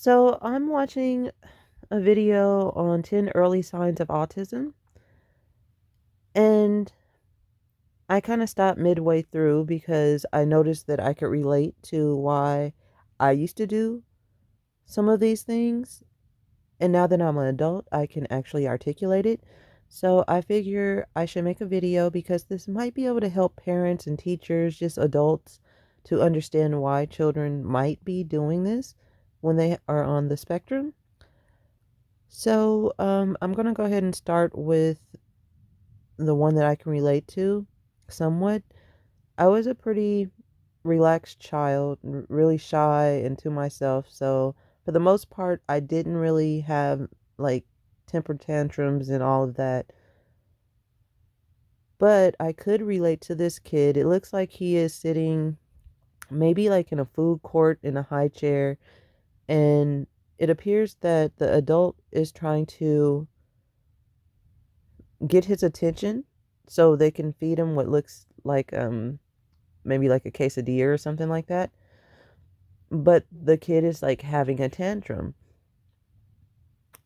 So I'm watching a video on 10 early signs of autism, and I kind of stopped midway through because I noticed that I could relate to why I used to do some of these things. And now that I'm an adult, I can actually articulate it. So I figure I should make a video because this might be able to help parents and teachers, just adults, to understand why children might be doing this when they are on the spectrum. So I'm going to go ahead and start with the one that I can relate to somewhat. I was a pretty relaxed child, really shy and to myself. So for the most part, I didn't really have like temper tantrums and all of that. But I could relate to this kid. It looks like he is sitting maybe like in a food court in a high chair. And it appears that the adult is trying to get his attention so they can feed him what looks like maybe like a quesadilla or something like that. But the kid is like having a tantrum.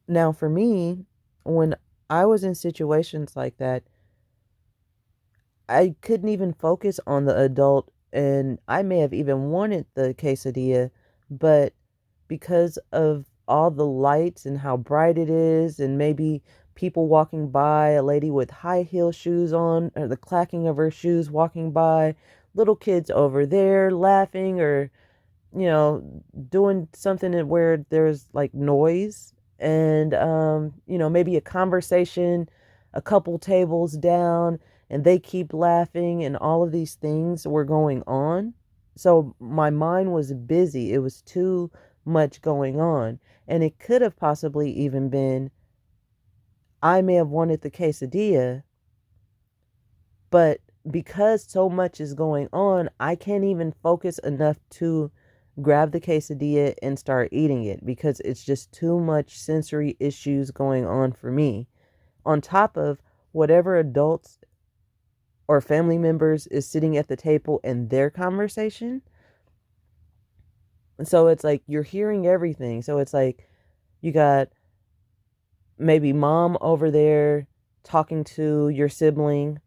Now for me, when I was in situations like that, I couldn't even focus on the adult, and I may have even wanted the quesadilla, but because of all the lights and how bright it is, and maybe people walking by, a lady with high heel shoes on, or the clacking of her shoes walking by, little kids over there laughing, or doing something where there's like noise, and maybe a conversation a couple tables down, and they keep laughing, and all of these things were going on. So my mind was busy. It was too much going on. And it could have possibly even been I may have wanted the quesadilla, but because so much is going on, I can't even focus enough to grab the quesadilla and start eating it because it's just too much sensory issues going on for me. On top of whatever adults or family members is sitting at the table and their conversation. So it's like you're hearing everything. So it's like you got maybe mom over there talking to your sibling,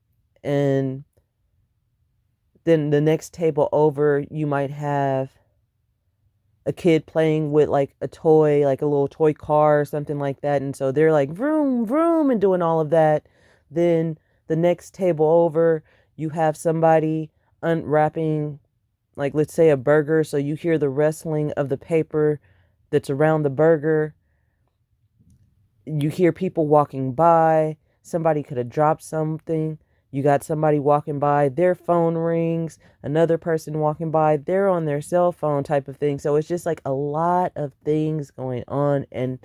and then the next table over, you might have a kid playing with like a toy, like a little toy car or something like that. And so they're like vroom, vroom, and doing all of that. Then the next table over, you have somebody unwrapping, like, let's say a burger. So you hear the rustling of the paper that's around the burger. You hear people walking by. Somebody could have dropped something. You got somebody walking by, their phone rings, another person walking by, they're on their cell phone type of thing. So it's just like a lot of things going on. And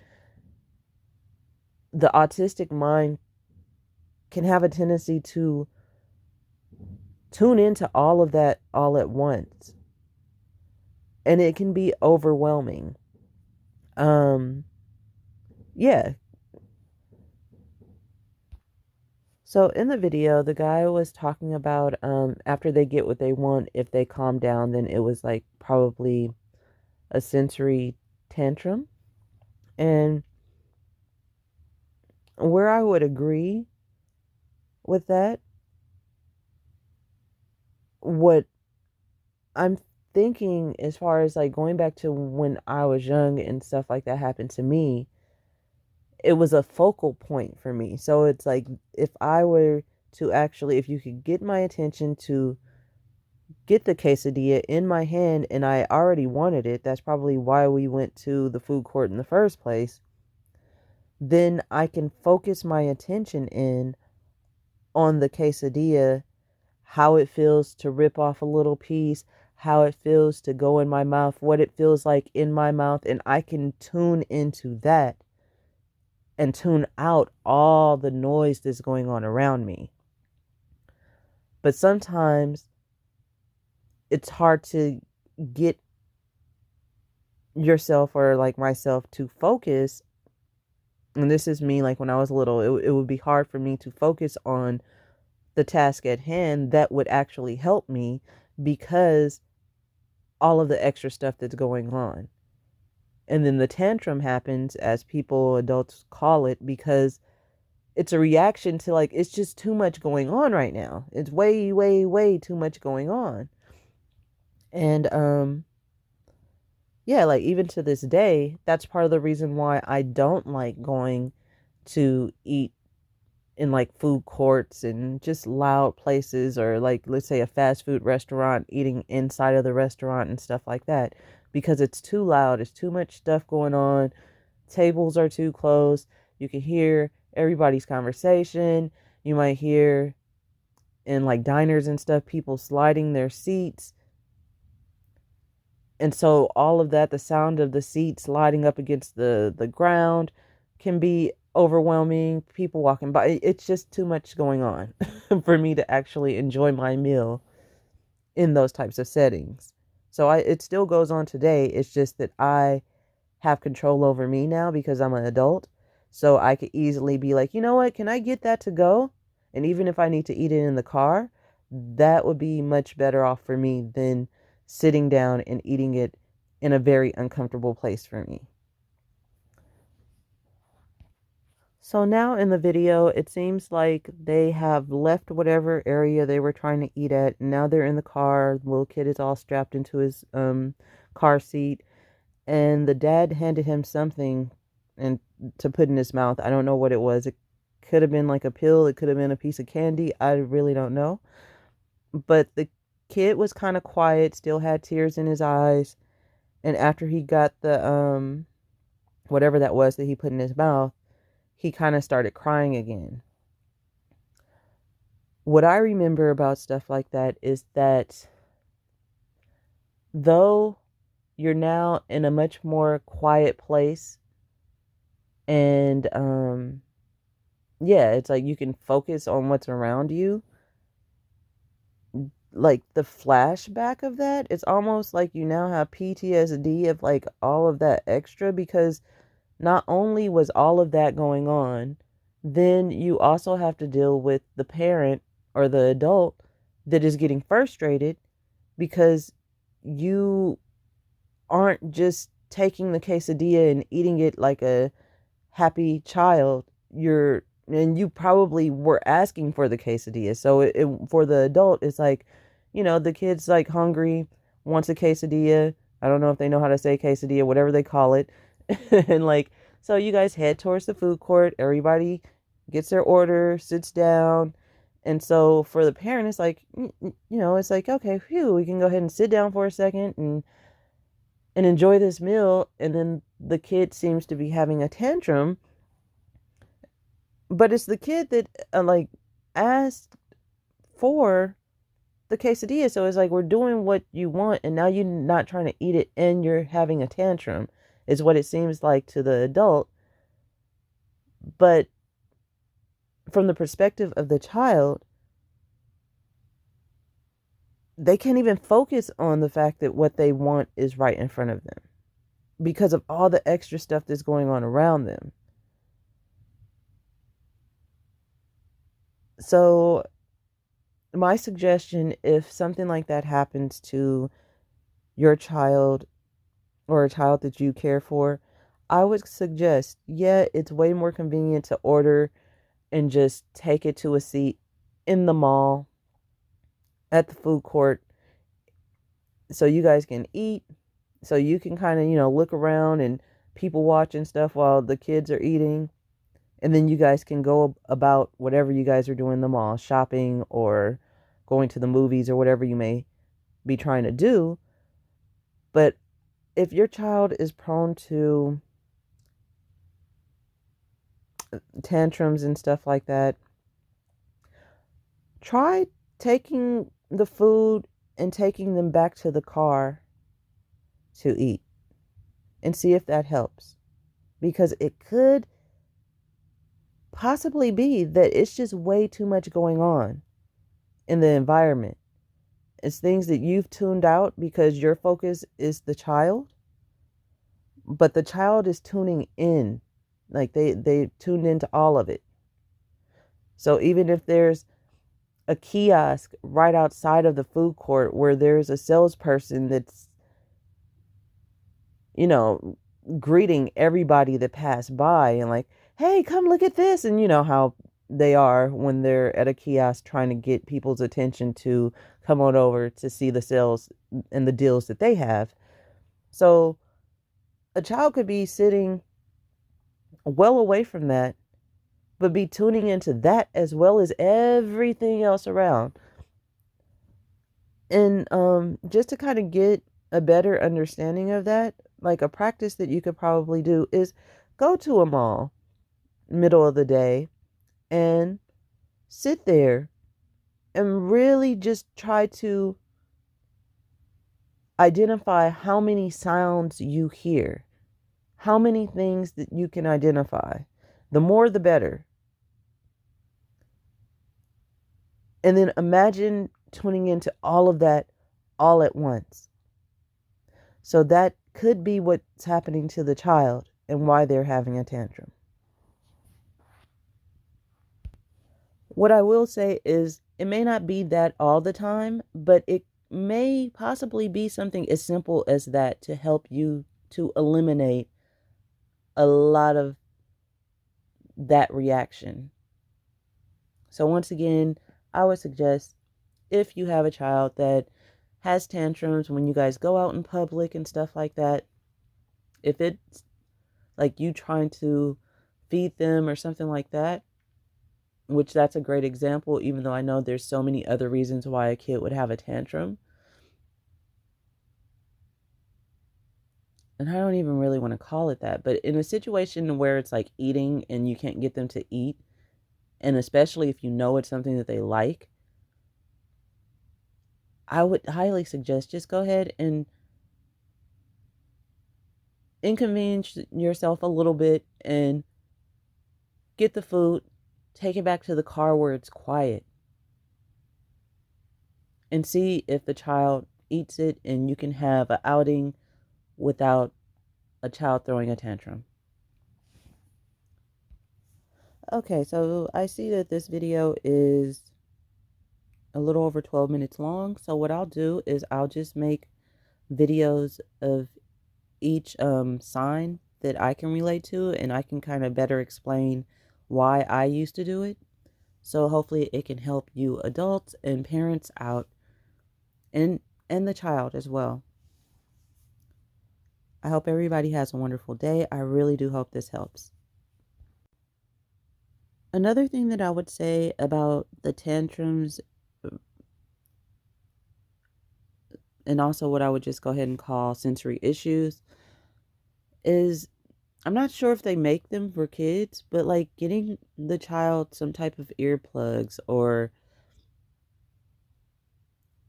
the autistic mind can have a tendency to tune into all of that all at once. And it can be overwhelming. Um, yeah. So in the video, the guy was talking about after they get what they want, if they calm down, then it was like probably a sensory tantrum. And where I would agree with that, what I'm thinking as far as like going back to when I was young and stuff like that happened to me, it was a focal point for me. So it's like if I were to actually, if you could get my attention to get the quesadilla in my hand and I already wanted it, that's probably why we went to the food court in the first place, then I can focus my attention in on the quesadilla, how it feels to rip off a little piece, how it feels to go in my mouth, what it feels like in my mouth, and I can tune into that and tune out all the noise that's going on around me. But sometimes it's hard to get yourself or like myself to focus. And this is me, like when I was little, it would be hard for me to focus on the task at hand that would actually help me because all of the extra stuff that's going on. And then the tantrum happens, as people, adults call it, because it's a reaction to, like, it's just too much going on right now. It's way, way, way too much going on. And yeah, like even to this day, that's part of the reason why I don't like going to eat in like food courts and just loud places, or like, let's say, a fast food restaurant, eating inside of the restaurant and stuff like that, because it's too loud. It's too much stuff going on. Tables are too close. You can hear everybody's conversation. You might hear in like diners and stuff, people sliding their seats. And so all of that, the sound of the seat sliding up against the ground, can be overwhelming. People walking by. It's just too much going on for me to actually enjoy my meal in those types of settings. So it still goes on today. It's just that I have control over me now because I'm an adult. So I could easily be like, you know what, can I get that to go? And even if I need to eat it in the car, that would be much better off for me than sitting down and eating it in a very uncomfortable place for me. So now in the video, it seems like they have left whatever area they were trying to eat at. And now they're in the car. The little kid is all strapped into his car seat, and the dad handed him something and to put in his mouth. I don't know what it was. It could have been like a pill. It could have been a piece of candy. I really don't know. But the kid was kind of quiet, still had tears in his eyes. And after he got the whatever that was that he put in his mouth, he kind of started crying again. What I remember about stuff like that is that though you're now in a much more quiet place, and yeah, it's like you can focus on what's around you, like the flashback of that, it's almost like you now have PTSD of like all of that extra, because not only was all of that going on, then you also have to deal with the parent or the adult that is getting frustrated because you aren't just taking the quesadilla and eating it like a happy child. You probably were asking for the quesadilla. So for the adult, it's like, the kid's like hungry, wants a quesadilla. I don't know if they know how to say quesadilla, whatever they call it. And like, so you guys head towards the food court. Everybody gets their order, sits down. And so for the parent, it's like, it's like, okay, phew, we can go ahead and sit down for a second and enjoy this meal. And then the kid seems to be having a tantrum, but it's the kid that like asked for the quesadilla. So it's like, we're doing what you want, and now you're not trying to eat it, and you're having a tantrum, is what it seems like to the adult. But from the perspective of the child, they can't even focus on the fact that what they want is right in front of them because of all the extra stuff that's going on around them. So my suggestion, if something like that happens to your child or a child that you care for, I would suggest, yeah, it's way more convenient to order and just take it to a seat in the mall, at the food court, so you guys can eat, so you can kind of, look around and people watch and stuff while the kids are eating. And then you guys can go about whatever you guys are doing in the mall, shopping or going to the movies or whatever you may be trying to do. But if your child is prone to tantrums and stuff like that, try taking the food and taking them back to the car to eat and see if that helps. Because it could possibly be that it's just way too much going on in the environment. It's things that you've tuned out because your focus is the child, but the child is tuning in. Like they tuned into all of it. So even if there's a kiosk right outside of the food court where there's a salesperson that's, you know, greeting everybody that passed by and like, hey, come look at this. And you know how they are when they're at a kiosk trying to get people's attention to come on over to see the sales and the deals that they have. So a child could be sitting well away from that, but be tuning into that as well as everything else around. And just to kind of get a better understanding of that, like a practice that you could probably do is go to a mall middle of the day and sit there and really just try to identify how many sounds you hear, how many things that you can identify. The more, the better. And then imagine tuning into all of that all at once. So that could be what's happening to the child and why they're having a tantrum. What I will say is it may not be that all the time, but it may possibly be something as simple as that to help you to eliminate a lot of that reaction. So once again, I would suggest if you have a child that has tantrums when you guys go out in public and stuff like that, if it's like you trying to feed them or something like that, which that's a great example, even though I know there's so many other reasons why a kid would have a tantrum. And I don't even really want to call it that, but in a situation where it's like eating and you can't get them to eat, and especially if you know it's something that they like, I would highly suggest just go ahead and inconvenience yourself a little bit and get the food, take it back to the car where it's quiet, and see if the child eats it and you can have an outing without a child throwing a tantrum. Okay, so I see that this video is a little over 12 minutes long. So what I'll do is I'll just make videos of each sign that I can relate to, and I can kind of better explain why I used to do it. So hopefully it can help you adults and parents out, and the child as well. I hope everybody has a wonderful day. I really do hope this helps. Another thing that I would say about the tantrums, and also what I would just go ahead and call sensory issues, is I'm not sure if they make them for kids, but like getting the child some type of earplugs or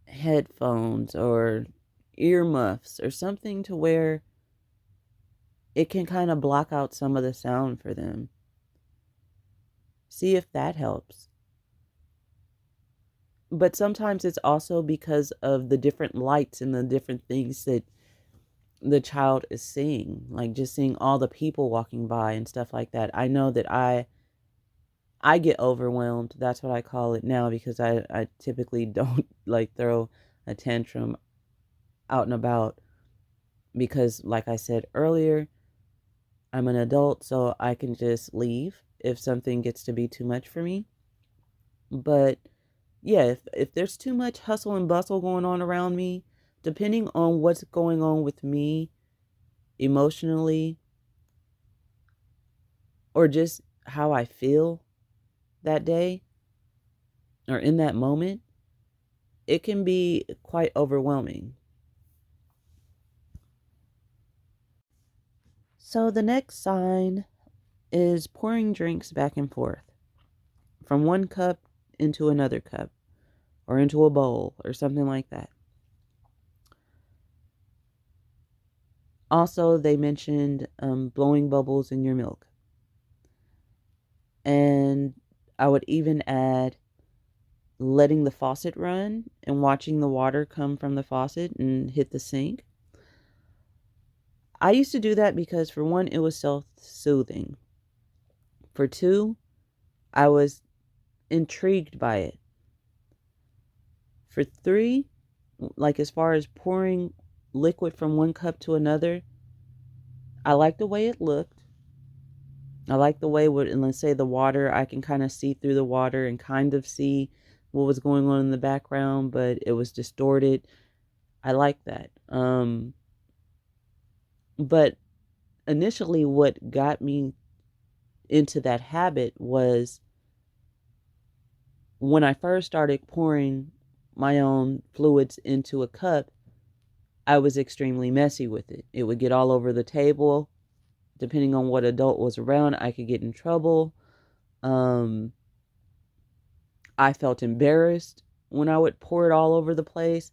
headphones or earmuffs or something to where it can kind of block out some of the sound for them. See if that helps. But sometimes it's also because of the different lights and the different things that the child is seeing, like just seeing all the people walking by and stuff like that. I know that I get overwhelmed. That's what I call it now, because I typically don't like throw a tantrum out and about, because like I said earlier, I'm an adult, so I can just leave if something gets to be too much for me. But yeah, if there's too much hustle and bustle going on around me, depending on what's going on with me emotionally or just how I feel that day or in that moment, it can be quite overwhelming. So the next sign is pouring drinks back and forth from one cup into another cup or into a bowl or something like that. Also, they mentioned blowing bubbles in your milk. And I would even add letting the faucet run and watching the water come from the faucet and hit the sink. I used to do that because, for one, it was self-soothing. For two, I was intrigued by it. For three, like as far as pouring liquid from one cup to another, I like the way it looked. I like the way, and let's say the water, I can kind of see through the water and kind of see what was going on in the background, but it was distorted. I like that. But initially, what got me into that habit was when I first started pouring my own fluids into a cup, I was extremely messy with it. It would get all over the table. Depending on what adult was around, I could get in trouble. Um, I felt embarrassed when I would pour it all over the place.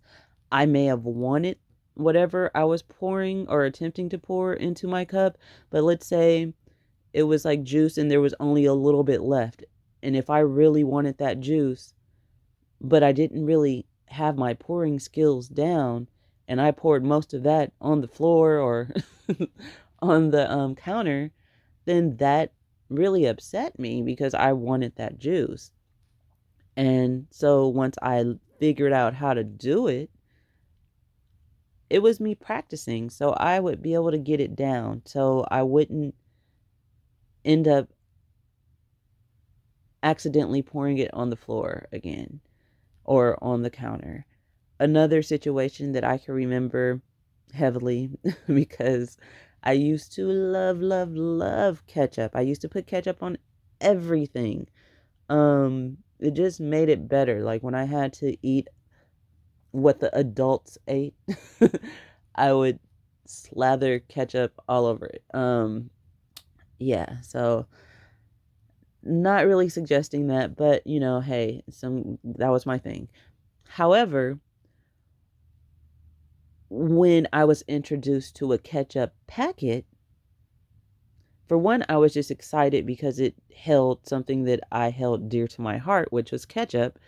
I may have wanted whatever I was pouring or attempting to pour into my cup, but let's say it was like juice and there was only a little bit left. And if I really wanted that juice, but I didn't really have my pouring skills down, and I poured most of that on the floor or on the counter, then that really upset me because I wanted that juice. And so once I figured out how to do it, it was me practicing. So I would be able to get it down. So I wouldn't end up accidentally pouring it on the floor again or on the counter. Another situation that I can remember heavily because I used to love, love, love ketchup. I used to put ketchup on everything. It just made it better. Like when I had to eat what the adults ate, I would slather ketchup all over it. Yeah, so not really suggesting that, but hey, some that was my thing. However, when I was introduced to a ketchup packet, for one, I was just excited because it held something that I held dear to my heart, which was ketchup.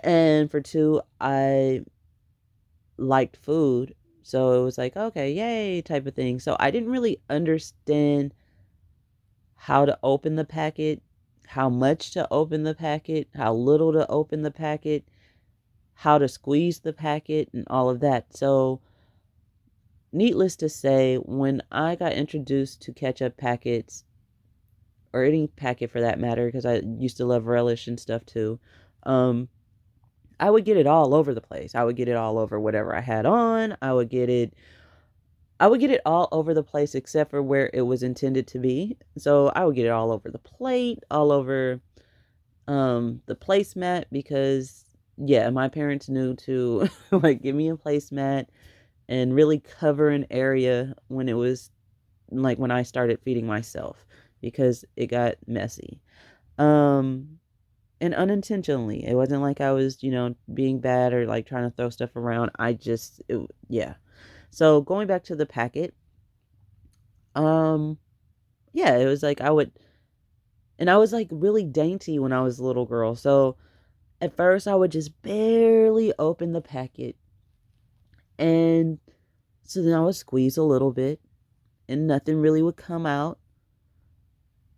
And for two, I liked food. So it was like, okay, yay, type of thing. So I didn't really understand how to open the packet, how much to open the packet, how little to open the packet, how to squeeze the packet, and all of that. So, needless to say, when I got introduced to ketchup packets, or any packet for that matter, because I used to love relish and stuff too, um, I would get it all over the place. I would get it all over whatever I had on. I would get it all over the place except for where it was intended to be. So I would get it all over the plate, all over the placemat because yeah, my parents knew to like give me a placemat and really cover an area when it was like when I started feeding myself because it got messy. Um and unintentionally. It wasn't like I was, being bad or like trying to throw stuff around. Yeah. So going back to the packet, um yeah, it was like I was like really dainty when I was a little girl. So at first I would just barely open the packet, and so then I would squeeze a little bit and nothing really would come out.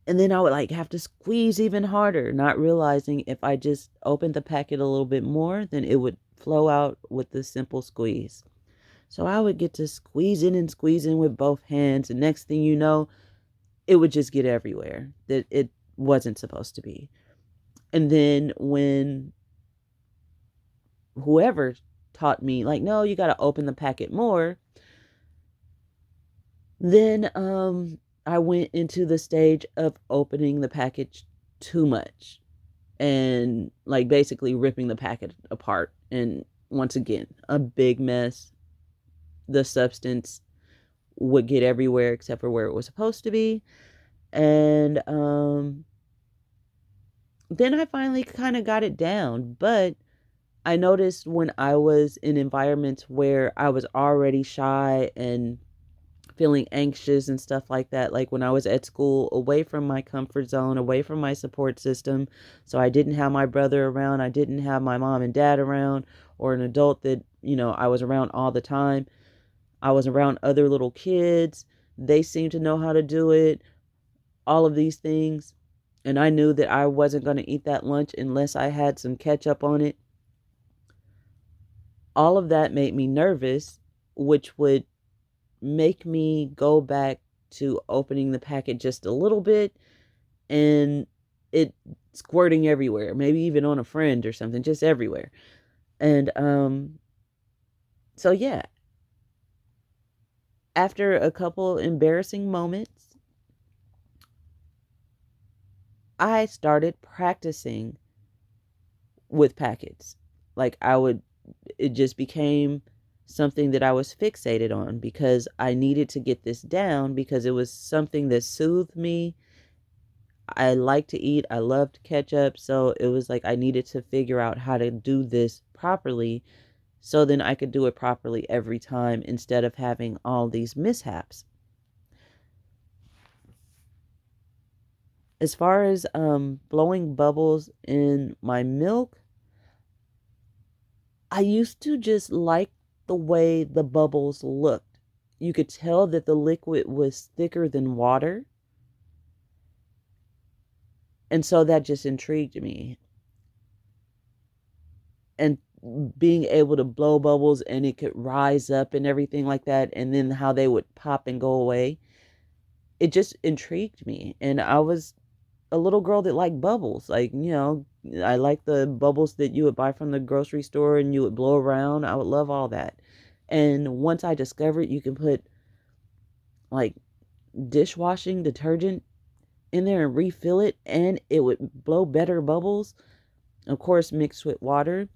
And then I would like have to squeeze even harder, not realizing if I just opened the packet a little bit more, then it would flow out with the simple squeeze. So I would get to squeeze in with both hands, and next thing you know, it would just get everywhere that it wasn't supposed to be. And then when whoever taught me, like, no, you got to open the packet more, then I went into the stage of opening the package too much and like basically ripping the packet apart. And once again, a big mess. The substance would get everywhere except for where it was supposed to be. And then I finally kind of got it down. But I noticed when I was in environments where I was already shy and feeling anxious and stuff like that, like when I was at school, away from my comfort zone, away from my support system. So I didn't have my brother around, I didn't have my mom and dad around, or an adult that, I was around all the time. I was around other little kids. They seemed to know how to do it, all of these things. And I knew that I wasn't going to eat that lunch unless I had some ketchup on it. All of that made me nervous, which would make me go back to opening the packet just a little bit and it squirting everywhere, maybe even on a friend or something, just everywhere. And so yeah, after a couple embarrassing moments, I started practicing with packets. Like it just became something that I was fixated on because I needed to get this down because it was something that soothed me. I like to eat. I loved ketchup. So it was like I needed to figure out how to do this properly so then I could do it properly every time instead of having all these mishaps. As far as blowing bubbles in my milk, I used to just like the way the bubbles looked. You could tell that the liquid was thicker than water, and so that just intrigued me. And being able to blow bubbles and it could rise up and everything like that, and then how they would pop and go away, it just intrigued me. And I was a little girl that liked bubbles. Like, I like the bubbles that you would buy from the grocery store and you would blow around. I would love all that. And once I discovered you can put like dishwashing detergent in there and refill it and it would blow better bubbles, of course mixed with water.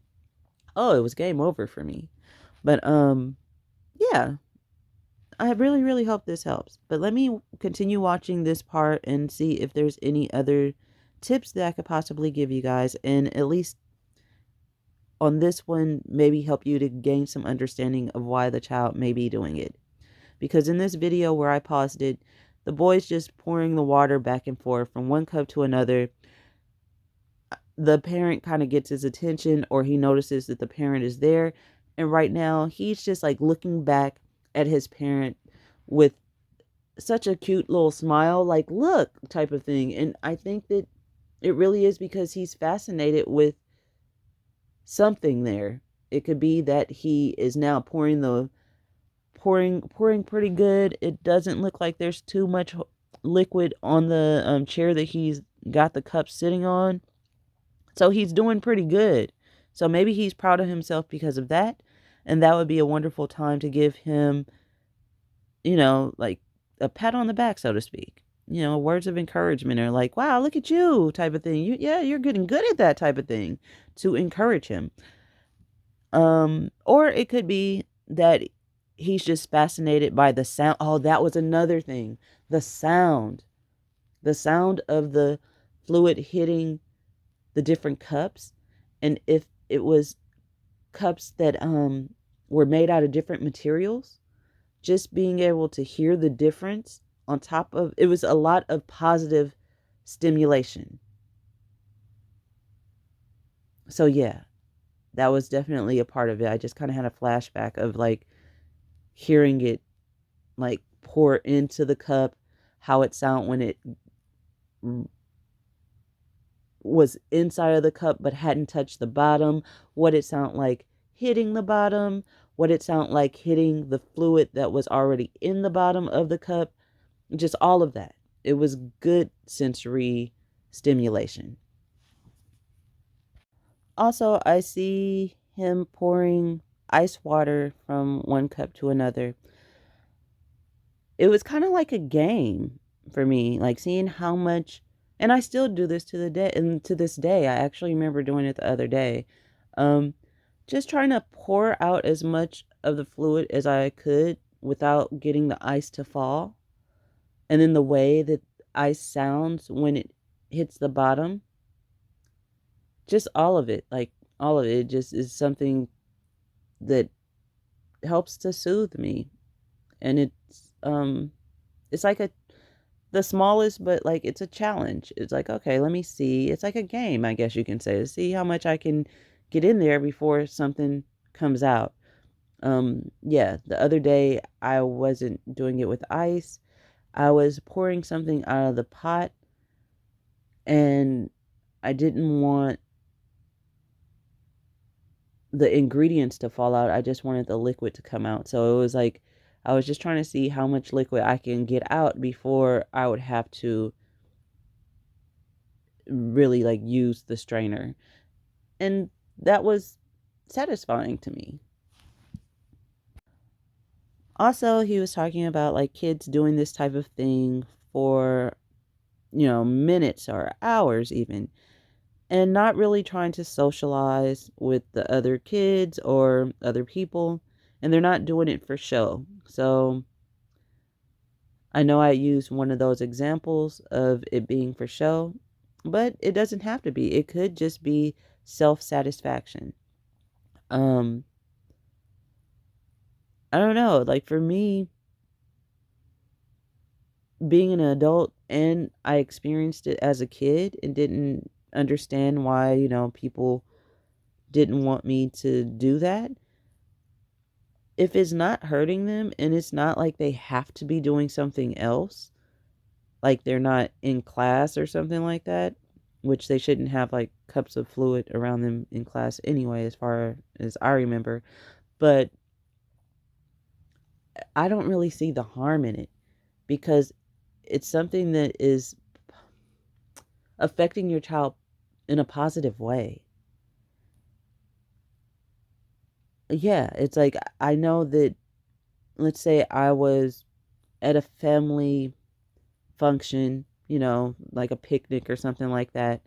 Oh, it was game over for me. But yeah, I really really hope this helps. But let me continue watching this part and see if there's any other tips that I could possibly give you guys, and at least on this one maybe help you to gain some understanding of why the child may be doing it. Because in this video where I paused it, the boy's just pouring the water back and forth from one cup to another. The parent kind of gets his attention, or he notices that the parent is there. And right now, he's just like looking back at his parent with such a cute little smile, like, look, type of thing. And I think that it really is because he's fascinated with something there. It could be that he is now pouring pretty good. It doesn't look like there's too much liquid on the chair that he's got the cup sitting on. So he's doing pretty good. So maybe he's proud of himself because of that. And that would be a wonderful time to give him, like a pat on the back, so to speak. Words of encouragement or like, wow, look at you type of thing. You're getting good at that type of thing, to encourage him. Or it could be that he's just fascinated by the sound. Oh, that was another thing. The sound. The sound of the fluid hitting the different cups. And if it was cups that were made out of different materials, just being able to hear the difference on top of it was a lot of positive stimulation. So yeah, that was definitely a part of it. I just kind of had a flashback of like hearing it like pour into the cup, how it sound when it was inside of the cup but hadn't touched the bottom, what it sound like hitting the bottom, what it sound like hitting the fluid that was already in the bottom of the cup, just all of that. It was good sensory stimulation. Also, I see him pouring ice water from one cup to another. It was kind of like a game for me, like seeing how much, and I still do this to the day, and to this day, I actually remember doing it the other day. Um, just trying to pour out as much of the fluid as I could without getting the ice to fall. And then the way that ice sounds when it hits the bottom, just all of it, like all of it just is something that helps to soothe me. And it's like the smallest, but like it's a challenge. It's like, okay, let me see. It's like a game, I guess you can say, to see how much I can get in there before something comes out. Yeah, the other day I wasn't doing it with ice. I was pouring something out of the pot and I didn't want the ingredients to fall out. I just wanted the liquid to come out. So it was like I was just trying to see how much liquid I can get out before I would have to really like use the strainer. And that was satisfying to me. Also, he was talking about like kids doing this type of thing for, minutes or hours even, and not really trying to socialize with the other kids or other people, and they're not doing it for show. So I know I used one of those examples of it being for show, but it doesn't have to be. It could just be self-satisfaction. Um, I don't know. Like for me, being an adult and I experienced it as a kid and didn't understand why, people didn't want me to do that. If it's not hurting them and it's not like they have to be doing something else, like they're not in class or something like that, which they shouldn't have like cups of fluid around them in class anyway, as far as I remember. But I don't really see the harm in it because it's something that is affecting your child in a positive way. Yeah, it's like I know that, let's say I was at a family function, like a picnic or something like that.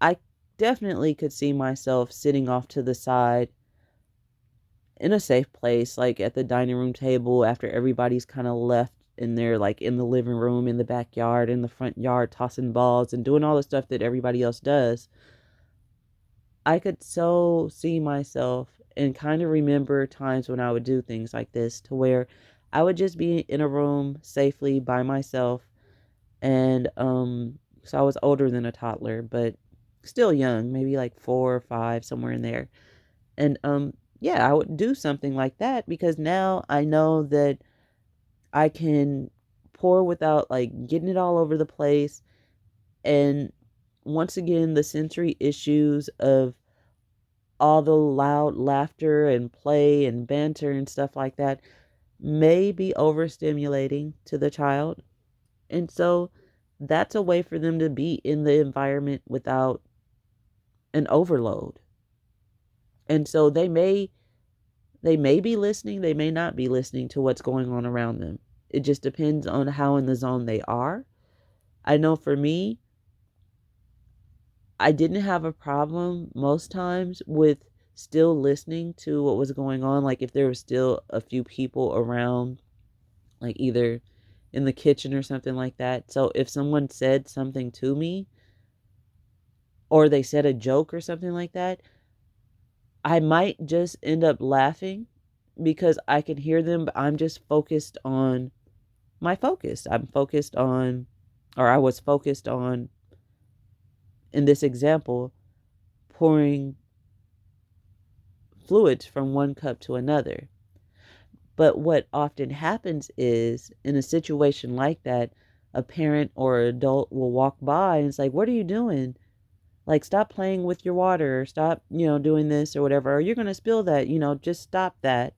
I definitely could see myself sitting off to the side in a safe place, like at the dining room table after everybody's kind of left and they're like in the living room, in the backyard, in the front yard, tossing balls and doing all the stuff that everybody else does. I could so see myself and kind of remember times when I would do things like this to where I would just be in a room safely by myself. And so I was older than a toddler, but still young, maybe like 4 or 5, somewhere in there. And yeah, I would do something like that because now I know that I can pour without like getting it all over the place. And once again, the sensory issues of all the loud laughter and play and banter and stuff like that may be overstimulating to the child. And so that's a way for them to be in the environment without an overload. And so they may be listening, they may not be listening to what's going on around them. It just depends on how in the zone they are. I know for me, I didn't have a problem most times with still listening to what was going on. Like if there was still a few people around, like either in the kitchen or something like that. So if someone said something to me or they said a joke or something like that, I might just end up laughing because I can hear them, but I'm just focused on my focus. I'm focused on, or I was focused on, in this example, pouring fluids from one cup to another. But what often happens is in a situation like that, a parent or adult will walk by and it's like, what are you doing? Like, stop playing with your water, or stop, doing this or whatever, or you're going to spill that, just stop that.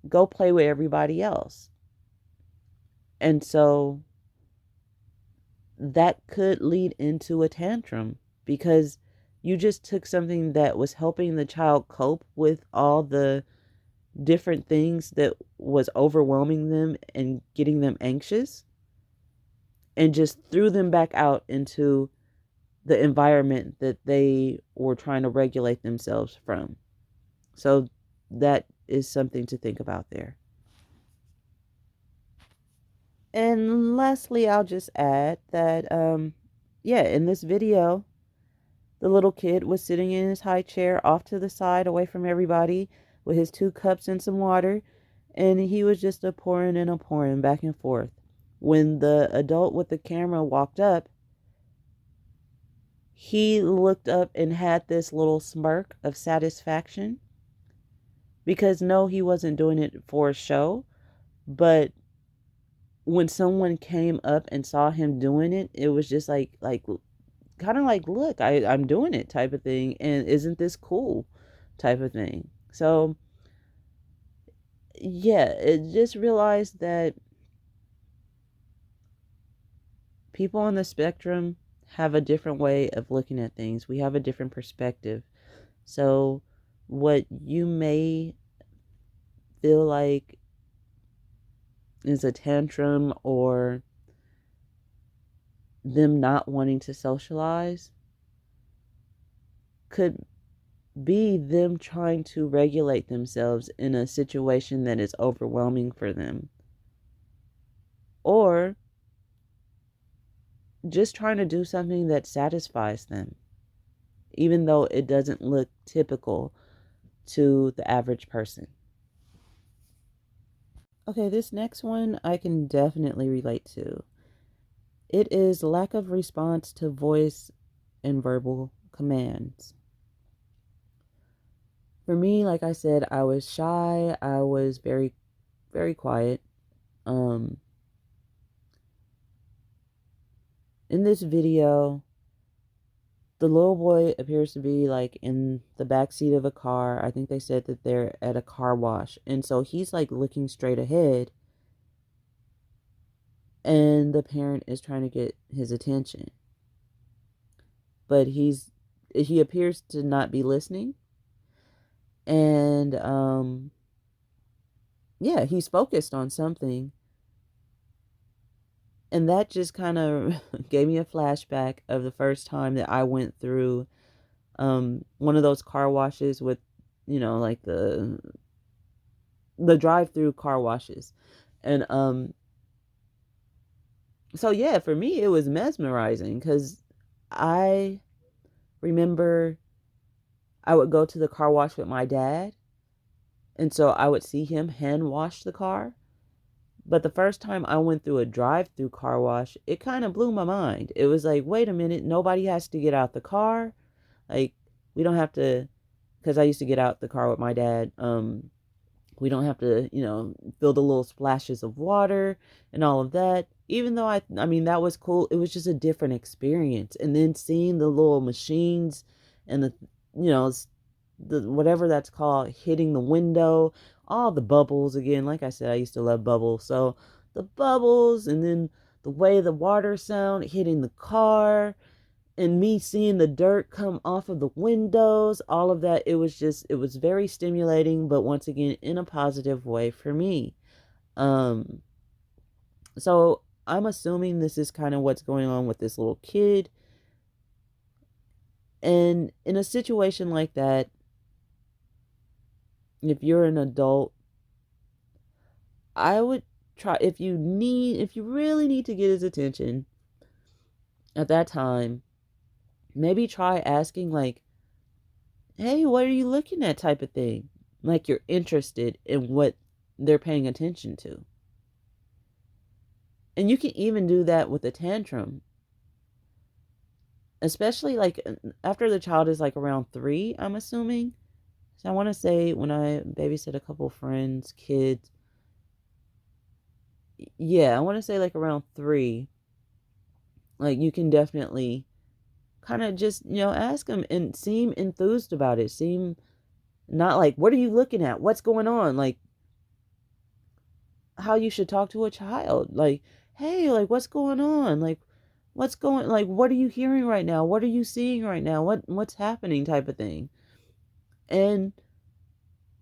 Go play with everybody else. And so that could lead into a tantrum because you just took something that was helping the child cope with all the different things that was overwhelming them and getting them anxious and just threw them back out into the environment that they were trying to regulate themselves from. So that is something to think about there. And lastly, I'll just add that yeah, in this video, the little kid was sitting in his high chair off to the side away from everybody with his 2 cups and some water, and he was just a pouring and a pouring back and forth. When the adult with the camera walked up, he looked up and had this little smirk of satisfaction because no, he wasn't doing it for a show, but when someone came up and saw him doing it, it was just like kind of like, look, I'm doing it type of thing, and isn't this cool type of thing. So yeah, it just realized that people on the spectrum have a different way of looking at things. We have a different perspective. So, what you may feel like is a tantrum or them not wanting to socialize could be them trying to regulate themselves in a situation that is overwhelming for them, or just trying to do something that satisfies them, even though it doesn't look typical to the average person. Okay, this next one I can definitely relate to. It is lack of response to voice and verbal commands. For me, like I said, I was shy. I was very, very quiet. Um, in this video, the little boy appears to be like in the back seat of a car. I think they said that they're at a car wash. And so he's like looking straight ahead, and the parent is trying to get his attention. But he appears to not be listening. And yeah, he's focused on something. And that just kind of gave me a flashback of the first time that I went through one of those car washes with, like the drive-through car washes. And so yeah, for me it was mesmerizing cuz I remember I would go to the car wash with my dad, and so I would see him hand wash the car. But the first time I went through a drive-through car wash, it kind of blew my mind. It was like, wait a minute, nobody has to get out the car. Like, we don't have to, because I used to get out the car with my dad. We don't have to, feel the little splashes of water and all of that. Even though I mean, that was cool. It was just a different experience. And then seeing the little machines and you know, the whatever that's called hitting the window, all the bubbles again. Like I said, I used to love bubbles. So the bubbles and then the way the water sound hitting the car and me seeing the dirt come off of the windows, all of that, it was very stimulating, but once again, in a positive way for me. Um, so I'm assuming this is kind of what's going on with this little kid. And in a situation like that, if you're an adult, I would try, if you really need to get his attention at that time, maybe try asking, like, hey, what are you looking at, type of thing. Like you're interested in what they're paying attention to. And you can even do that with a tantrum, especially like after the child is like around 3, I'm assuming. So I want to say when I babysit a couple friends, kids, yeah, I want to say like around 3, like you can definitely kind of just, ask them and seem enthused about it. Seem not like, what are you looking at? What's going on? Like, how you should talk to a child. Like, hey, like what's going on? Like what are you hearing right now? What are you seeing right now? What's happening, type of thing. And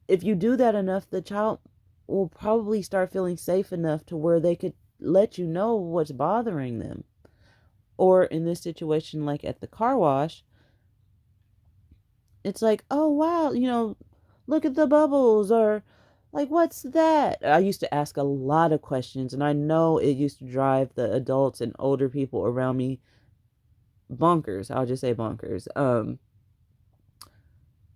if you do that enough, the child will probably start feeling safe enough to where they could let you know what's bothering them. Or in this situation, like at the car wash, it's like, oh wow, look at the bubbles, or like, what's that? I used to ask a lot of questions, and I know it used to drive the adults and older people around me bonkers. I'll just say bonkers.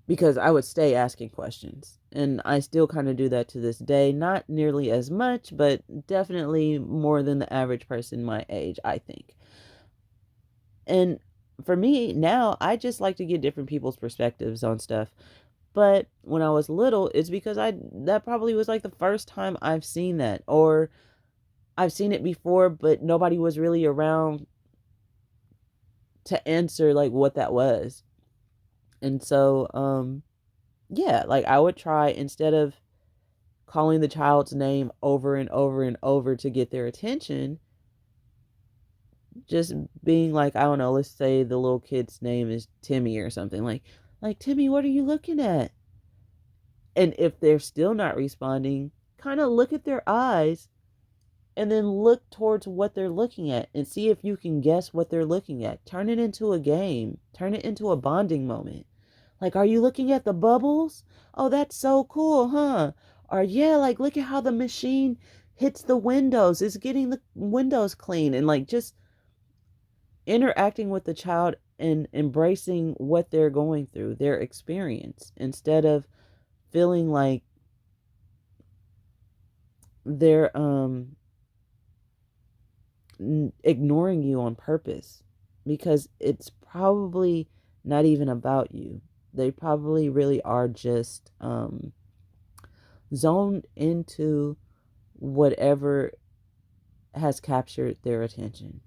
Because I would stay asking questions. And I still kind of do that to this day. Not nearly as much, but definitely more than the average person my age, I think. And for me now, I just like to get different people's perspectives on stuff. But when I was little, it's because that probably was like the first time I've seen that, or I've seen it before, but nobody was really around to answer like what that was. And so, yeah, like I would try, instead of calling the child's name over and over and over to get their attention, just being like, I don't know, let's say the little kid's name is Timmy or something, like Timmy, what are you looking at? And if they're still not responding, kind of look at their eyes and then look towards what they're looking at and see if you can guess what they're looking at. Turn it into a game, turn it into a bonding moment. Like, are you looking at the bubbles? Oh, that's so cool, huh? Or, yeah, like, look at how the machine hits the windows, it's getting the windows clean. And, like, just interacting with the child and embracing what they're going through, their experience, instead of feeling like they're ignoring you on purpose, because it's probably not even about you. They probably really are just zoned into whatever has captured their attention.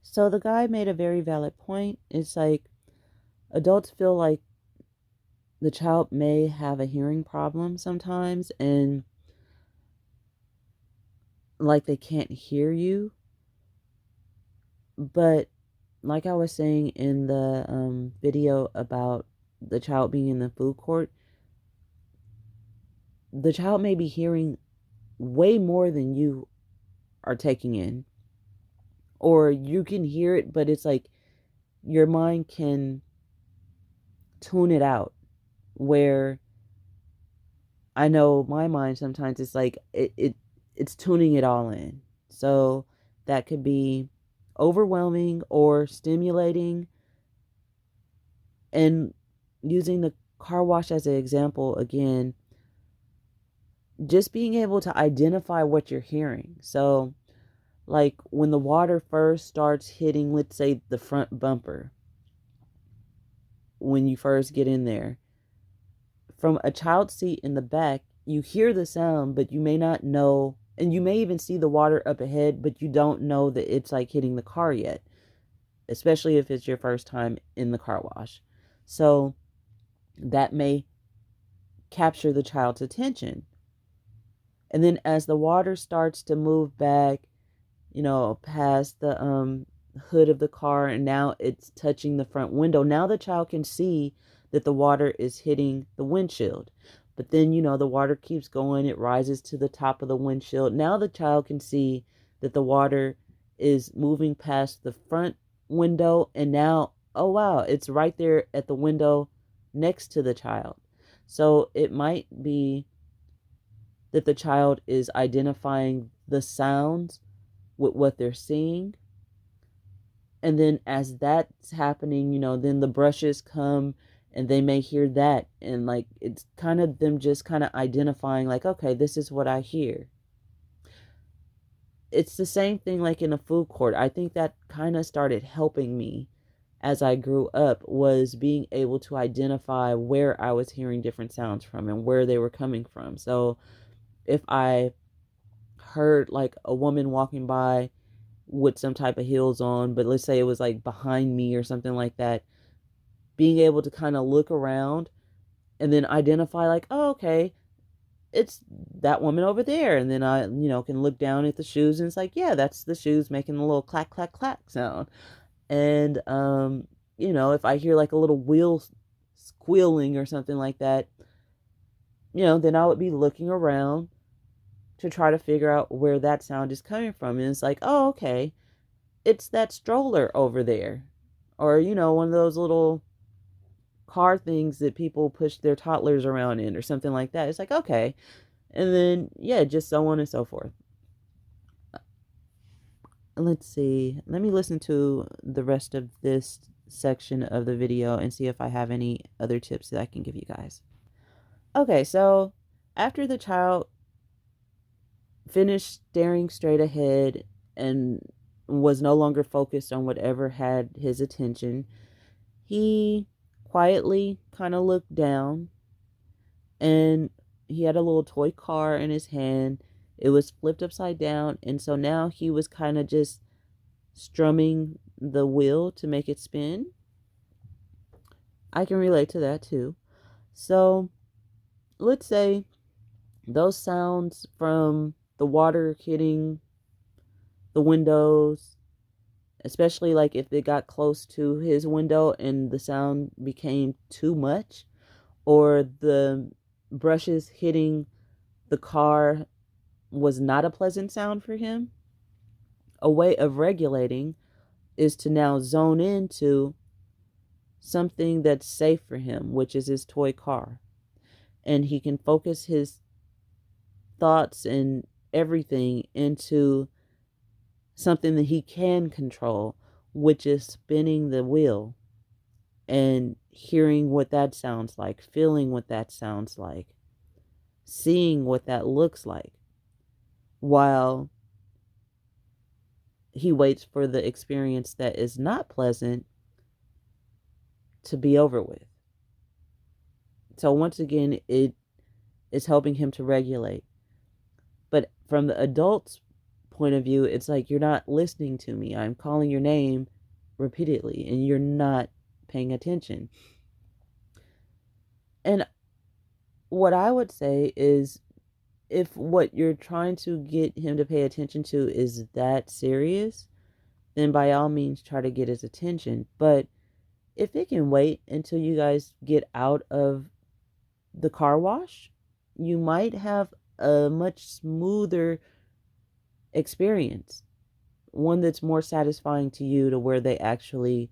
So the guy made a very valid point. It's like adults feel like the child may have a hearing problem sometimes, and like they can't hear you. But like I was saying in the video about the child being in the food court, the child may be hearing way more than you are taking in. Or you can hear it, but it's like your mind can tune it out. Where I know my mind sometimes it's like it's tuning it all in. So that could be overwhelming or stimulating. And using the car wash as an example again, just being able to identify what you're hearing. So, like when the water first starts hitting, let's say the front bumper, when you first get in there, from a child seat in the back, you hear the sound, but you may not know, and you may even see the water up ahead, but you don't know that it's like hitting the car yet, especially if it's your first time in the car wash. So, that may capture the child's attention. And then as the water starts to move back, past the hood of the car, and now it's touching the front window. Now the child can see that the water is hitting the windshield. But then, the water keeps going, it rises to the top of the windshield. Now the child can see that the water is moving past the front window, and now, oh wow, it's right there at the window next to the child. So it might be that the child is identifying the sounds with what they're seeing. And then as that's happening, then the brushes come and they may hear that. And like, it's kind of them just kind of identifying, like, okay, this is what I hear. It's the same thing like in a food court. I think that kind of started helping me as I grew up, was being able to identify where I was hearing different sounds from and where they were coming from. So if I heard like a woman walking by with some type of heels on, but let's say it was like behind me or something like that, being able to kind of look around and then identify, like, oh, okay, it's that woman over there. And then I, can look down at the shoes and it's like, yeah, that's the shoes making a little clack, clack, clack sound. And, if I hear like a little wheel squealing or something like that, then I would be looking around to try to figure out where that sound is coming from. And it's like, oh, okay, it's that stroller over there. Or, one of those little car things that people push their toddlers around in or something like that. It's like, okay. And then, yeah, just so on and so forth. Let's see. Let me listen to the rest of this section of the video and see if I have any other tips that I can give you guys. Okay, so after the child finished staring straight ahead and was no longer focused on whatever had his attention, he quietly kind of looked down, and he had a little toy car in his hand. It was flipped upside down, and so now he was kind of just strumming the wheel to make it spin. I can relate to that too. So let's say those sounds from the water hitting the windows, especially like if it got close to his window and the sound became too much, or the brushes hitting the car was not a pleasant sound for him, a way of regulating is to now zone into something that's safe for him, which is his toy car. And he can focus his thoughts and everything into something that he can control, which is spinning the wheel and hearing what that sounds like, feeling what that sounds like, seeing what that looks like, while he waits for the experience that is not pleasant to be over with. So, once again, it is helping him to regulate. But from the adult's point of view, it's like, you're not listening to me. I'm calling your name repeatedly and you're not paying attention. And what I would say is, if what you're trying to get him to pay attention to is that serious, then by all means try to get his attention. But if it can wait until you guys get out of the car wash, you might have a much smoother experience, one that's more satisfying to you, to where they actually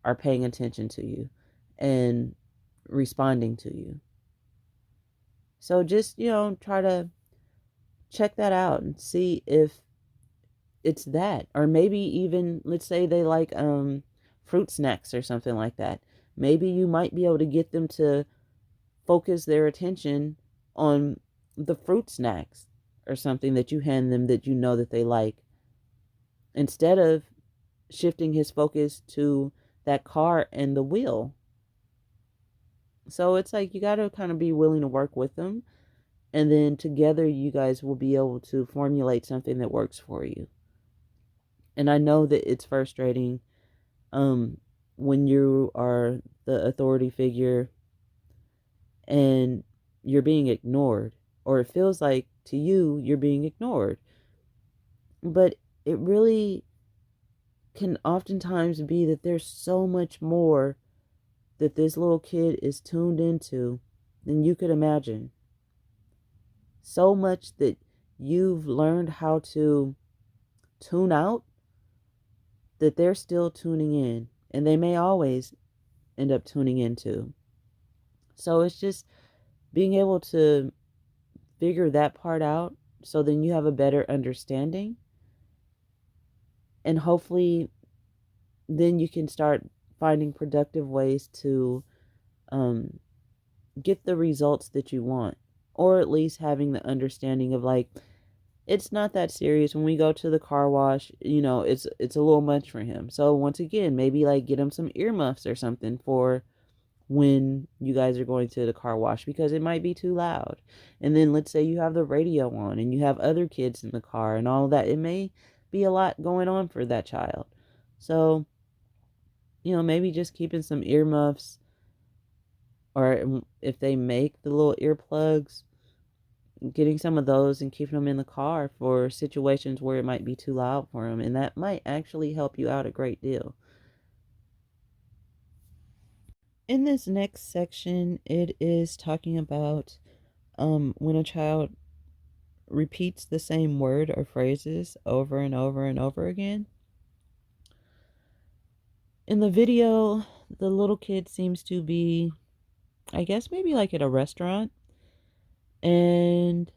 are paying attention to you and responding to you. So just, try to check that out and see if it's that. Or maybe even, let's say they like fruit snacks or something like that. Maybe you might be able to get them to focus their attention on the fruit snacks or something that you hand them that you know that they like, instead of shifting his focus to that car and the wheel. So it's like, you got to kind of be willing to work with them, and then together you guys will be able to formulate something that works for you. And I know that it's frustrating when you are the authority figure and you're being ignored, or it feels like to you you're being ignored. But it really can oftentimes be that there's so much more that this little kid is tuned into than you could imagine. So much that you've learned how to tune out, that they're still tuning in, and they may always end up tuning into. So it's just being able to figure that part out, so then you have a better understanding, and hopefully then you can start finding productive ways to um, get the results that you want, or at least having the understanding of, like, it's not that serious. When we go to the car wash, it's a little much for him. So once again, maybe like get him some earmuffs or something for when you guys are going to the car wash, because it might be too loud. And then let's say you have the radio on and you have other kids in the car and all of that. It may be a lot going on for that child. So, maybe just keeping some earmuffs, or if they make the little earplugs, getting some of those and keeping them in the car for situations where it might be too loud for them. And that might actually help you out a great deal. In this next section, it is talking about when a child repeats the same word or phrases over and over and over again. In the video, the little kid seems to be, I guess, maybe like at a restaurant, and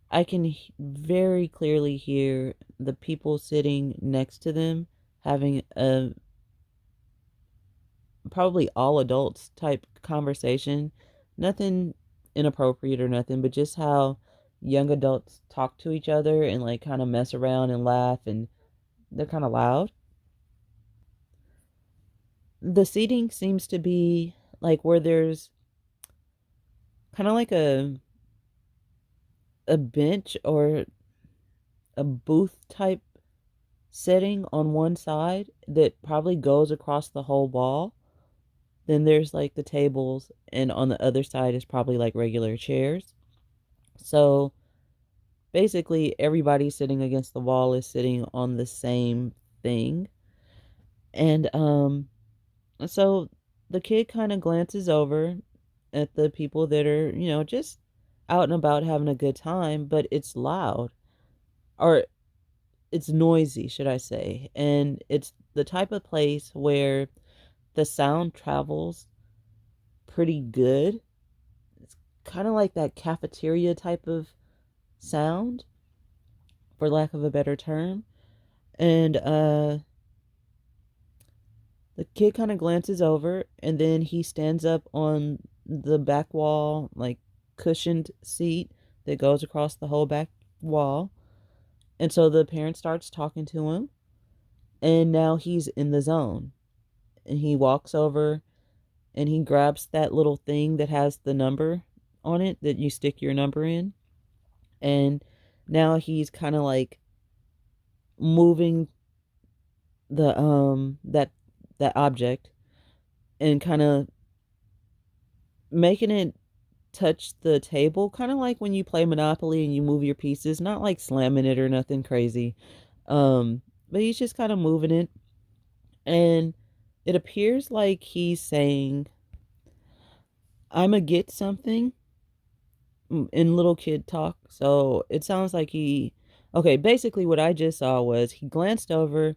I can very clearly hear the people sitting next to them having a probably all adults type conversation. Nothing inappropriate or nothing, but just how young adults talk to each other and like kind of mess around and laugh, and they're kind of loud. The seating seems to be like where there's kind of like a bench or a booth type setting on one side that probably goes across the whole wall. Then there's like the tables, and on the other side is probably like regular chairs. So basically, everybody sitting against the wall is sitting on the same thing. And so the kid kind of glances over at the people that are, just out and about having a good time, but it's loud, or it's noisy, should I say. And it's the type of place where the sound travels pretty good. It's kind of like that cafeteria type of sound, for lack of a better term. And the kid kind of glances over, and then he stands up on the back wall, like cushioned seat that goes across the whole back wall. And so the parent starts talking to him, and now he's in the zone. And he walks over and he grabs that little thing that has the number on it that you stick your number in. And now he's kind of like moving that object and kind of making it touch the table, kind of like when you play Monopoly and you move your pieces, not like slamming it or nothing crazy. Um, but he's just kind of moving it, and it appears like he's saying, "I'ma get something," in little kid talk. So it sounds like okay, basically what I just saw was he glanced over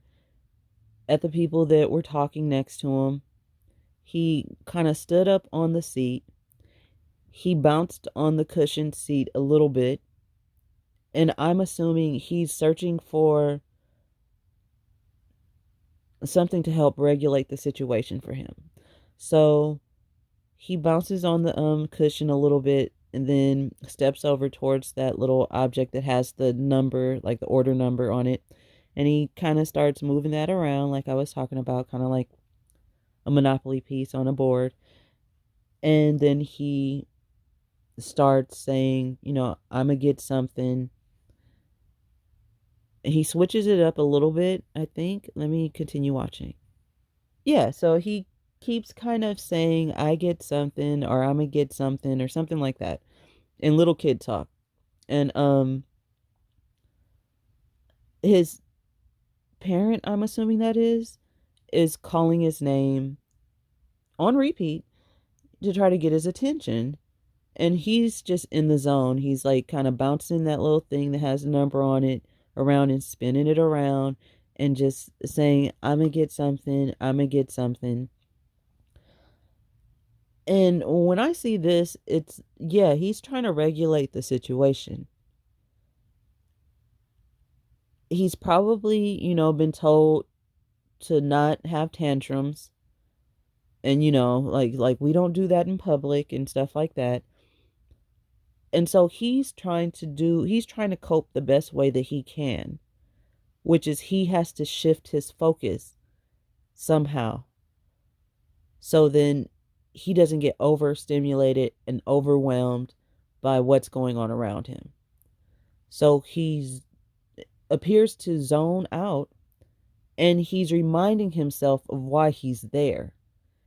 at the people that were talking next to him. He kind of stood up on the seat. He bounced on the cushioned seat a little bit, and I'm assuming he's searching for something to help regulate the situation for him. So he bounces on the cushion a little bit and then steps over towards that little object that has the number, like the order number on it. And he kind of starts moving that around, like I was talking about, kind of like a Monopoly piece on a board. And then he starts saying, I'm going to get something. He switches it up a little bit, I think. Let me continue watching. Yeah, so he keeps kind of saying, I get something, or I'm going to get something, or something like that in little kid talk. And his parent, I'm assuming that is calling his name on repeat to try to get his attention. And he's just in the zone. He's like kind of bouncing that little thing that has a number on it around and spinning it around and just saying, I'm going to get something, I'm going to get something. And when I see this, it's, yeah, he's trying to regulate the situation. He's probably, been told to not have tantrums, and like we don't do that in public and stuff like that. And so he's trying to cope the best way that he can, which is he has to shift his focus somehow. So then he doesn't get overstimulated and overwhelmed by what's going on around him. So he appears to zone out, and he's reminding himself of why he's there.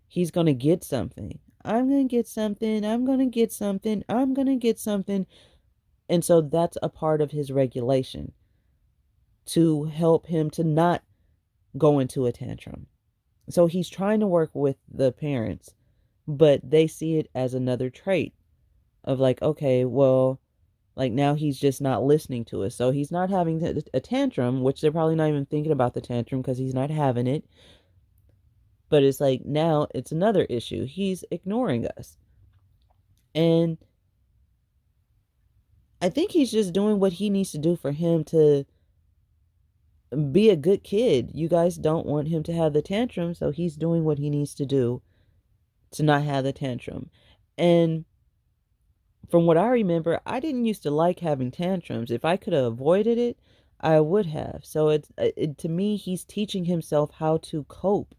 He's going to get something. I'm going to get something. I'm going to get something. I'm going to get something. And so that's a part of his regulation to help him to not go into a tantrum. So he's trying to work with the parents, but they see it as another trait of like, okay, well, like now he's just not listening to us. So he's not having a tantrum, which they're probably not even thinking about the tantrum because he's not having it. But it's like now it's another issue. He's ignoring us. And I think he's just doing what he needs to do for him to be a good kid. You guys don't want him to have the tantrum, so he's doing what he needs to do to not have the tantrum. And from what I remember, I didn't used to like having tantrums. If I could have avoided it, I would have. So to me, he's teaching himself how to cope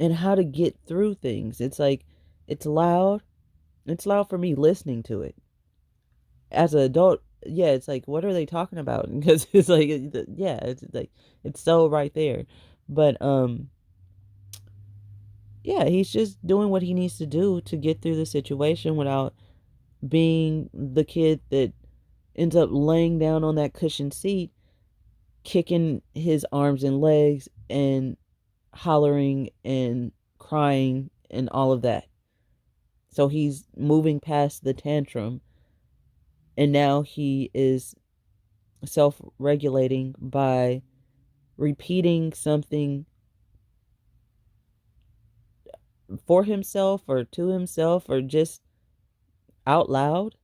and how to get through things. It's like it's loud. It's loud for me listening to it. As an adult, yeah, it's like what are they talking about? Because it's like yeah, it's like it's so right there. But Yeah, he's just doing what he needs to do to get through the situation without being the kid that ends up laying down on that cushioned seat, kicking his arms and legs and hollering and crying and all of that. So he's moving past the tantrum, and now he is self regulating by repeating something for himself or to himself or just out loud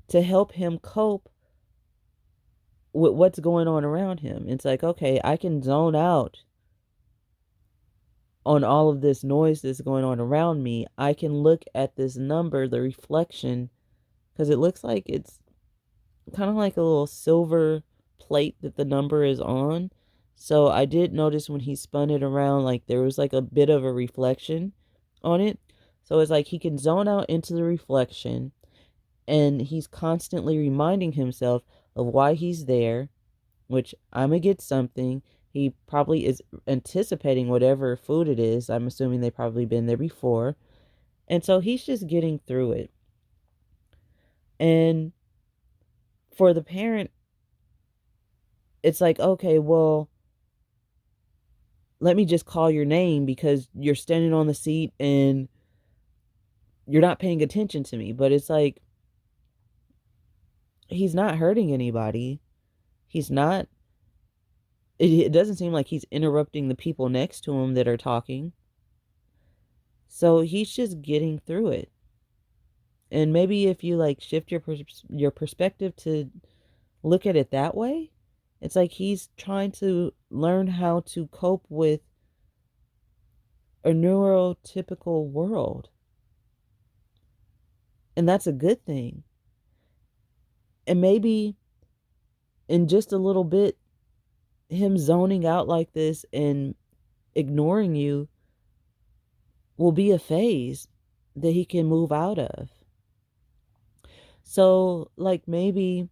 to help him cope with what's going on around him. It's like, okay, I can zone out on all of this noise that's going on around me. I can look at this number, the reflection, because it looks like it's kind of like a little silver plate that the number is on. So I did notice when he spun it around, like there was like a bit of a reflection on it. So it's like he can zone out into the reflection, and he's constantly reminding himself of why he's there, which I'm gonna get something. He probably is anticipating whatever food it is. I'm assuming they've probably been there before. And so he's just getting through it. And for the parent, it's like, okay, well, let me just call your name because you're standing on the seat and you're not paying attention to me. But it's like, he's not hurting anybody. He's not, it doesn't seem like he's interrupting the people next to him that are talking. So he's just getting through it. And maybe if you like shift your perspective to look at it that way, it's like he's trying to learn how to cope with a neurotypical world. And that's a good thing. And maybe in just a little bit, him zoning out like this and ignoring you will be a phase that he can move out of. So, like, maybe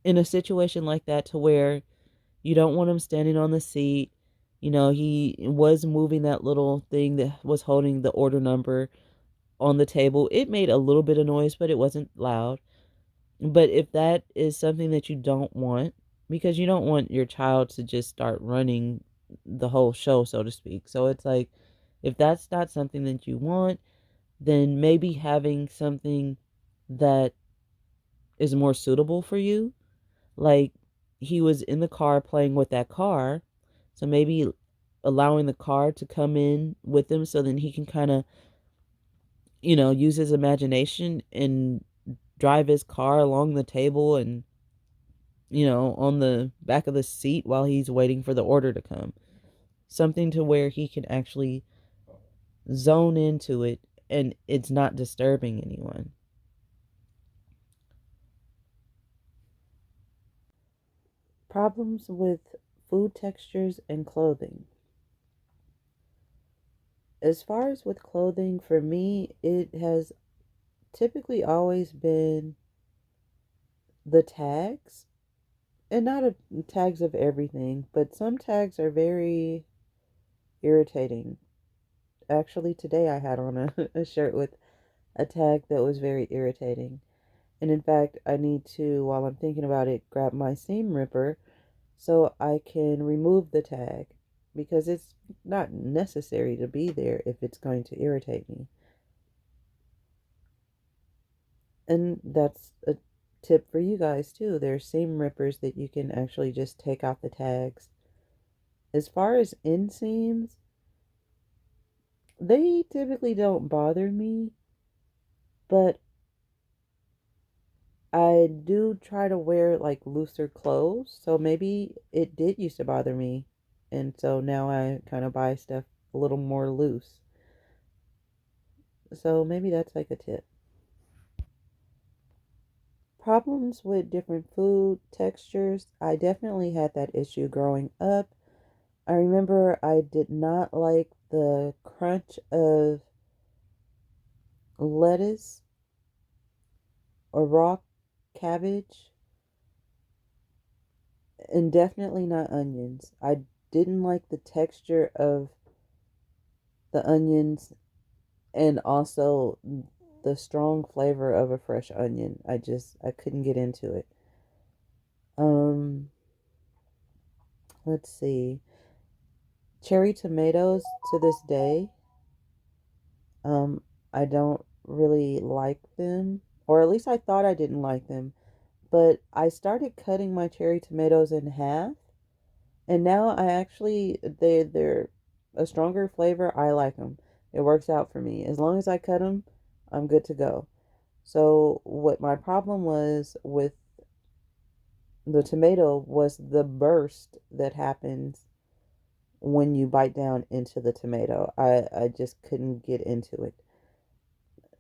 in a situation like that, to where you don't want him standing on the seat, he was moving that little thing that was holding the order number on the table. It made a little bit of noise, but it wasn't loud. But if that is something that you don't want, because you don't want your child to just start running the whole show, so to speak. So it's like, if that's not something that you want, then maybe having something that is more suitable for you. Like, he was in the car playing with that car. So maybe allowing the car to come in with him so then he can kind of, use his imagination and drive his car along the table and, on the back of the seat while he's waiting for the order to come. Something to where he can actually zone into it and it's not disturbing anyone. Problems with food textures and clothing. As far as with clothing, for me, it has typically always been the tags, and not tags of everything, but some tags are very irritating. Actually, today I had on a shirt with a tag that was very irritating. And in fact, I need to, while I'm thinking about it, grab my seam ripper so I can remove the tag, because it's not necessary to be there if it's going to irritate me. And that's a tip for you guys too. There's seam rippers that you can actually just take out the tags. As far as inseams, they typically don't bother me, but I do try to wear like looser clothes. So maybe it did used to bother me. And so now I kind of buy stuff a little more loose. So maybe that's like a tip. Problems with different food textures. I definitely had that issue growing up. I remember I did not like the crunch of lettuce or raw cabbage, and definitely not onions. I didn't like the texture of the onions and also the strong flavor of a fresh onion. I couldn't get into it. Um, let's see. Cherry tomatoes to this day, um, I don't really like them, or at least I thought I didn't like them. But I started cutting my cherry tomatoes in half, and now I actually they're a stronger flavor. I like them. It works out for me. As long as I cut them, I'm good to go. So what my problem was with the tomato was the burst that happens when you bite down into the tomato. I just couldn't get into it.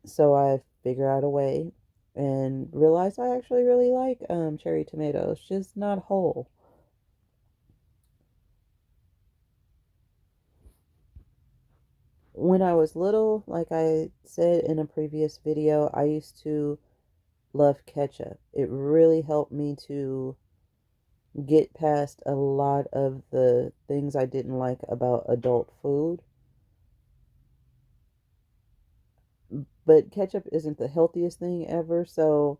So I figured out a way and realized I actually really like cherry tomatoes, just not whole. When I was little, like I said in a previous video, I used to love ketchup. It really helped me to get past a lot of the things I didn't like about adult food. But ketchup isn't the healthiest thing ever, so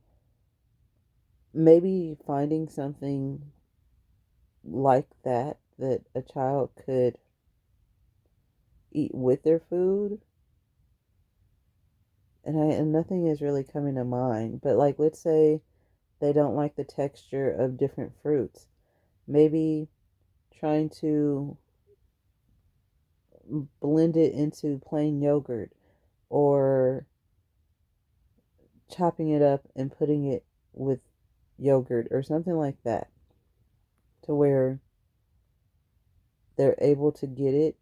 maybe finding something like that a child could eat with their food, and nothing is really coming to mind. But like, let's say they don't like the texture of different fruits. Maybe trying to blend it into plain yogurt, or chopping it up and putting it with yogurt or something like that, to where they're able to get it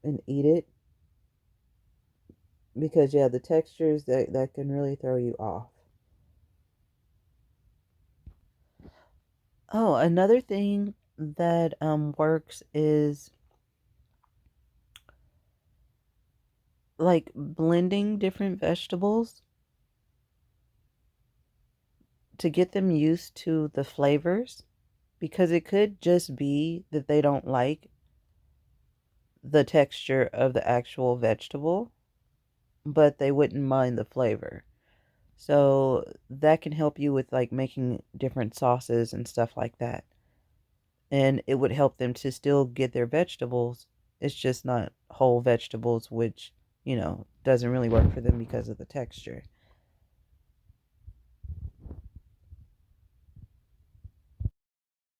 and eat it. Because yeah, the textures that can really throw you off. Oh, another thing that works is like blending different vegetables to get them used to the flavors, because it could just be that they don't like the texture of the actual vegetable, but they wouldn't mind the flavor. So that can help you with like making different sauces and stuff like that. And it would help them to still get their vegetables. It's just not whole vegetables, which, doesn't really work for them because of the texture.